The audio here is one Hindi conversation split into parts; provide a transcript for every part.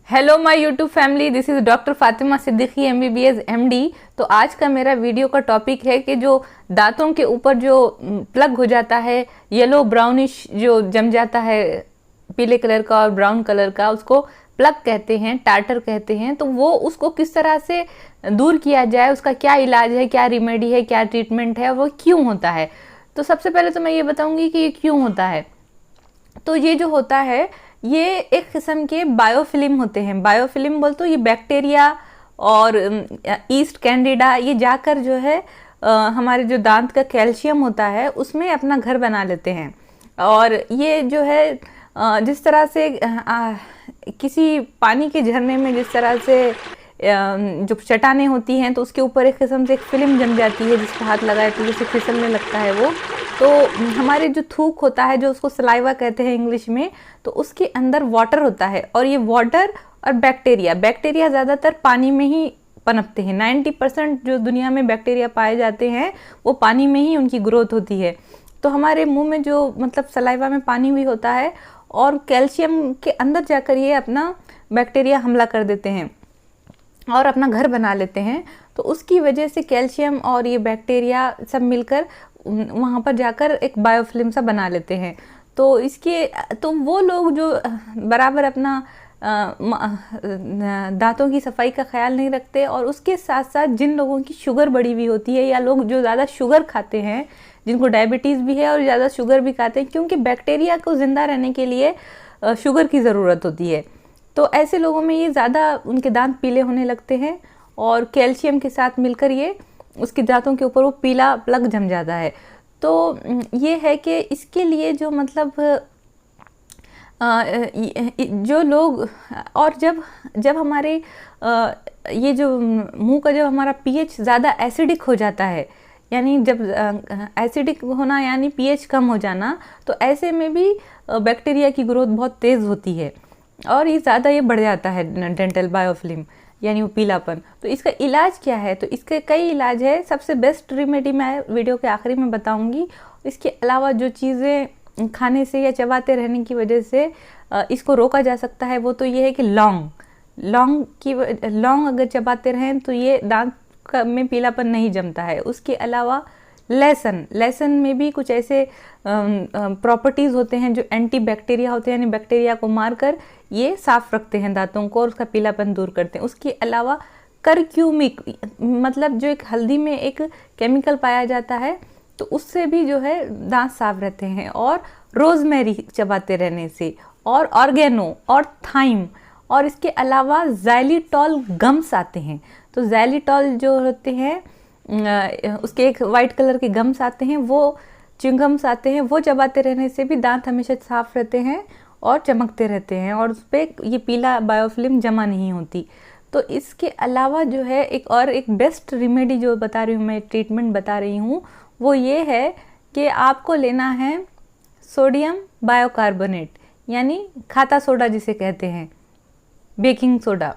Hello my YouTube family, this is doctor Fatima Siddiqui MBBS MD। तो आज का मेरा वीडियो का टॉपिक है कि जो दांतों के ऊपर जो प्लग हो जाता है, येलो ब्राउनिश जो जम जाता है, पीले कलर का और ब्राउन कलर का, उसको प्लग कहते हैं, टार्टर कहते हैं। तो वो उसको किस तरह से दूर किया जाए, उसका क्या इलाज है, क्या रेमेडी है, क्या ट्रीटमेंट है, वो क्यों होता है। तो सबसे पहले तो मैं ये बताऊंगी कि ये क्यों होता है। तो ये जो होता है, ये एक किस्म के बायोफिल्म होते हैं। बायोफिल्म बोल तो ये बैक्टीरिया और ईस्ट कैंडिडा ये जाकर जो है हमारे जो दांत का कैल्शियम होता है उसमें अपना घर बना लेते हैं। और ये जो है जिस तरह से किसी पानी के झरने में जिस तरह से जो चट्टानें होती हैं तो उसके ऊपर एक किस्म से एक फिल्म जम जाती है, जिसको हाथ लगाए तो जैसे फिसलने लगता है वो। तो हमारे जो थूक होता है, जो उसको सलाइवा कहते हैं इंग्लिश में, तो उसके अंदर वाटर होता है। और ये वाटर और बैक्टीरिया ज़्यादातर पानी में ही पनपते हैं। 90% जो दुनिया में बैक्टीरिया पाए जाते हैं वो पानी में ही उनकी ग्रोथ होती है। तो हमारे मुंह में जो मतलब सलाइवा में पानी भी होता है और कैल्शियम के अंदर जाकर ये अपना बैक्टीरिया हमला कर देते हैं और अपना घर बना लेते हैं। तो उसकी वजह से कैल्शियम और ये बैक्टीरिया सब मिलकर वहाँ पर जाकर एक बायोफिल्म सा बना लेते हैं। तो वो लोग जो बराबर अपना दांतों की सफाई का ख्याल नहीं रखते, और उसके साथ साथ जिन लोगों की शुगर बढ़ी हुई होती है, या लोग जो ज़्यादा शुगर खाते हैं, जिनको डायबिटीज़ भी है और ज़्यादा शुगर भी खाते हैं, क्योंकि बैक्टीरिया को ज़िंदा रहने के लिए शुगर की ज़रूरत होती है। तो ऐसे लोगों में ये ज़्यादा उनके दांत पीले होने लगते हैं और कैल्शियम के साथ मिलकर ये उसके दांतों के ऊपर वो पीला प्लग जम जाता है। तो ये है कि इसके लिए जो मतलब जो लोग, और जब हमारे ये जो मुंह का जब हमारा pH ज़्यादा एसिडिक हो जाता है, यानी जब एसिडिक होना यानी pH कम हो जाना, तो ऐसे में भी बैक्टीरिया की ग्रोथ बहुत तेज़ होती है और ये ज़्यादा ये बढ़ जाता है डेंटल बायोफिल्म, यानी वो पीलापन। तो इसका इलाज क्या है? तो इसके कई इलाज है। सबसे बेस्ट रेमेडी मैं वीडियो के आखिरी में बताऊंगी। इसके अलावा जो चीज़ें खाने से या चबाते रहने की वजह से इसको रोका जा सकता है, वो तो ये है कि लौंग अगर चबाते रहें तो ये दांत में पीलापन नहीं जमता है। उसके अलावा लहसुन में भी कुछ ऐसे प्रॉपर्टीज़ होते हैं जो एंटी बैक्टीरिया होते हैं, यानी बैक्टीरिया को मारकर ये साफ़ रखते हैं दांतों को और उसका पीलापन दूर करते हैं। उसके अलावा करक्यूमिक, मतलब जो एक हल्दी में एक केमिकल पाया जाता है, तो उससे भी जो है दांत साफ रहते हैं। और रोज़मेरी चबाते रहने से, और ऑर्गेनो और थाइम, और इसके अलावा ज़ैलिटॉल गम्स आते हैं। तो ज़ैलिटॉल जो होते हैं उसके एक वाइट कलर के गम्स आते हैं, वो च्युइंगम्स आते हैं, वो चबाते रहने से भी दांत हमेशा साफ रहते हैं और चमकते रहते हैं, और उस पर ये पीला बायोफिल्म जमा नहीं होती। तो इसके अलावा जो है एक बेस्ट रेमेडी जो बता रही हूँ मैं, ट्रीटमेंट बता रही हूँ, वो ये है कि आपको लेना है सोडियम बाइकार्बोनेट, यानी खाता सोडा जिसे कहते हैं, बेकिंग सोडा।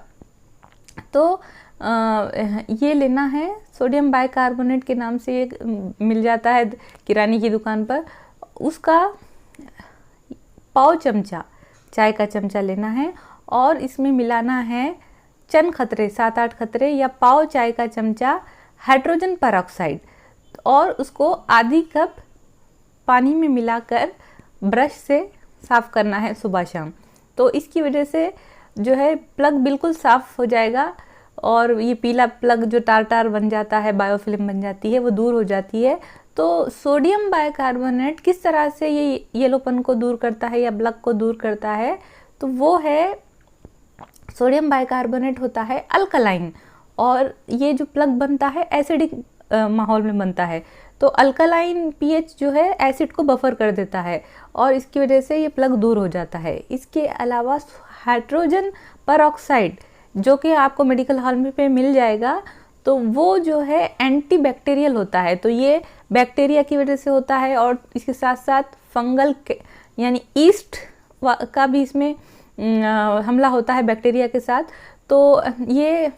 तो ये लेना है, सोडियम बाइकार्बोनेट के नाम से ये मिल जाता है किराने की दुकान पर। उसका पाव चमचा, चाय का चमचा लेना है, और इसमें मिलाना है चंद खतरे, 7-8 खतरे या पाव चाय का चमचा हाइड्रोजन पेरोक्साइड, और उसको आधी कप पानी में मिलाकर ब्रश से साफ़ करना है सुबह शाम। तो इसकी वजह से जो है प्लग बिल्कुल साफ़ हो जाएगा, और ये पीला प्लग जो टार बन जाता है, बायोफिल्म बन जाती है, वो दूर हो जाती है। तो सोडियम बाइकार्बोनेट किस तरह से ये येलोपन को दूर करता है या प्लग को दूर करता है? तो वो है, सोडियम बाइकार्बोनेट होता है अल्कलाइन, और ये जो प्लग बनता है एसिडिक माहौल में बनता है। तो अल्कलाइन pH जो है एसिड को बफर कर देता है, और इसकी वजह से ये प्लग दूर हो जाता है। इसके अलावा हाइड्रोजन पेरोक्साइड जो कि आपको मेडिकल हॉल में पे मिल जाएगा, तो वो जो है एंटी बैक्टीरियल होता है। तो ये बैक्टीरिया की वजह से होता है, और इसके साथ साथ फंगल यानी ईस्ट का भी इसमें हमला होता है बैक्टीरिया के साथ। तो ये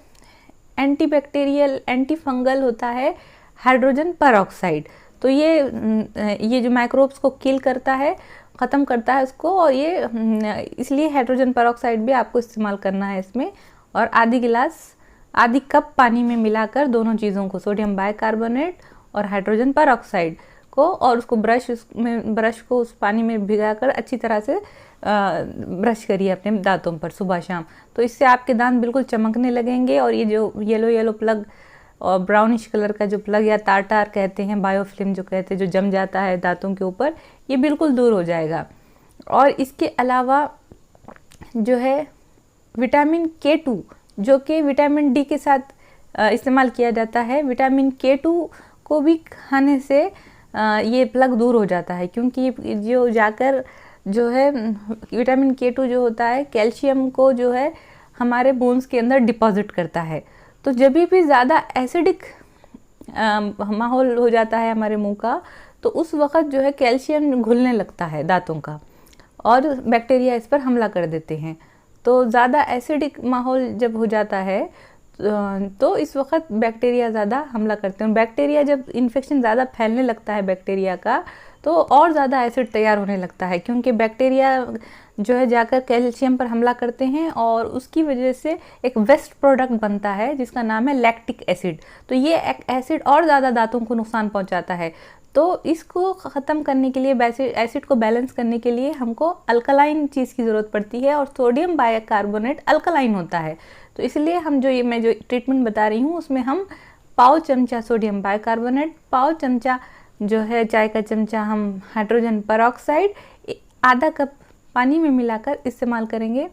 एंटी बैक्टीरियल एंटी फंगल होता है हाइड्रोजन पेरोक्साइड। तो ये जो माइक्रोब्स को किल करता है, ख़त्म करता है उसको, और ये इसलिए हाइड्रोजन पेरोक्साइड भी आपको इस्तेमाल करना है इसमें। और आधी कप पानी में मिलाकर दोनों चीज़ों को, सोडियम बाइकार्बोनेट और हाइड्रोजन पेरोक्साइड को, और उसको ब्रश को उस पानी में भिगाकर अच्छी तरह से ब्रश करिए अपने दांतों पर सुबह शाम। तो इससे आपके दांत बिल्कुल चमकने लगेंगे, और ये जो येलो प्लग और ब्राउनिश कलर का जो प्लग या टार कहते हैं, बायोफिल्म जो कहते हैं, जो जम जाता है दांतों के ऊपर, ये बिल्कुल दूर हो जाएगा। और इसके अलावा जो है विटामिन K2, जो कि विटामिन डी के साथ इस्तेमाल किया जाता है, विटामिन K2 को भी खाने से ये प्लग दूर हो जाता है, क्योंकि जो जाकर जो है विटामिन K2 जो होता है कैल्शियम को जो है हमारे बोन्स के अंदर डिपॉजिट करता है। तो जब भी ज़्यादा एसिडिक माहौल हो जाता है हमारे मुंह का, तो उस वक़्त जो है कैल्शियम घुलने लगता है दांतों का, और बैक्टीरिया इस पर हमला कर देते हैं। तो ज़्यादा एसिडिक माहौल जब हो जाता है तो इस वक्त बैक्टीरिया ज़्यादा हमला करते हैं। बैक्टीरिया जब इन्फेक्शन ज़्यादा फैलने लगता है बैक्टीरिया का, तो और ज़्यादा एसिड तैयार होने लगता है, क्योंकि बैक्टीरिया जो है जाकर कैल्शियम पर हमला करते हैं, और उसकी वजह से एक वेस्ट प्रोडक्ट बनता है जिसका नाम है लैक्टिक एसिड। तो ये एसिड और ज़्यादा दांतों को नुकसान पहुंचाता है। तो इसको ख़त्म करने के लिए, एसिड को बैलेंस करने के लिए हमको अल्कलाइन चीज़ की ज़रूरत पड़ती है, और सोडियम बाइकार्बोनेट अल्कलाइन होता है। तो इसलिए मैं जो ट्रीटमेंट बता रही हूँ उसमें हम पाव चमचा सोडियम बाइकार्बोनेट, पाव चमचा जो है चाय का चमचा हम हाइड्रोजन पेरोक्साइड, आधा कप पानी में मिलाकर इस्तेमाल करेंगे,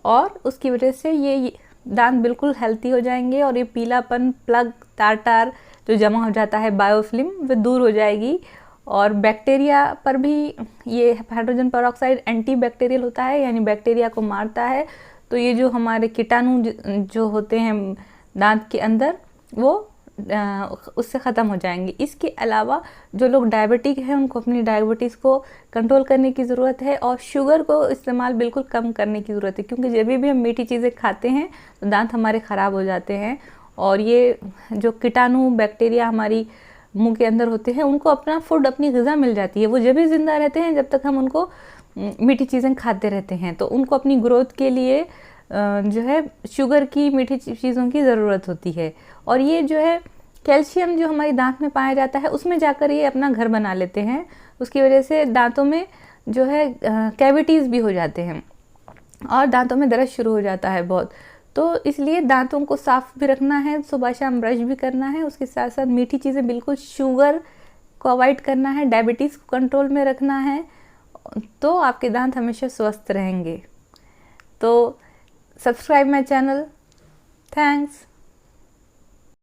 और उसकी वजह से ये दांत बिल्कुल हेल्थी हो जाएंगे, और ये पीलापन, प्लग, टार जो जमा हो जाता है बायोफिल्म, वो दूर हो जाएगी। और बैक्टीरिया पर भी ये हाइड्रोजन पेरोक्साइड एंटी बैक्टीरियल होता है, यानी बैक्टीरिया को मारता है। तो ये जो हमारे कीटाणु जो होते हैं दांत के अंदर, वो उससे ख़त्म हो जाएंगे। इसके अलावा जो लोग डायबिटिक हैं उनको अपनी डायबिटीज़ को कंट्रोल करने की ज़रूरत है, और शुगर को इस्तेमाल बिल्कुल कम करने की ज़रूरत है, क्योंकि जब भी हम मीठी चीज़ें खाते हैं तो दांत हमारे ख़राब हो जाते हैं, और ये जो कीटाणु बैक्टीरिया हमारी मुंह के अंदर होते हैं उनको अपना फूड, अपनी ग़िज़ा मिल जाती है। वो जब भी ज़िंदा रहते हैं जब तक हम उनको मीठी चीज़ें खाते रहते हैं। तो उनको अपनी ग्रोथ के लिए जो है शुगर की, मीठी चीज़ों की ज़रूरत होती है। और ये जो है कैल्शियम जो हमारे दांत में पाया जाता है उसमें जाकर ये अपना घर बना लेते हैं। उसकी वजह से दांतों में जो है कैविटीज़ भी हो जाते हैं, और दांतों में दर्द शुरू हो जाता है बहुत। तो इसलिए दांतों को साफ़ भी रखना है, सुबह शाम ब्रश भी करना है, उसके साथ साथ मीठी चीज़ें, बिल्कुल शुगर को अवॉइड करना है, डायबिटीज़ को कंट्रोल में रखना है, तो आपके दांत हमेशा स्वस्थ रहेंगे। तो सब्सक्राइब माय चैनल। थैंक्स।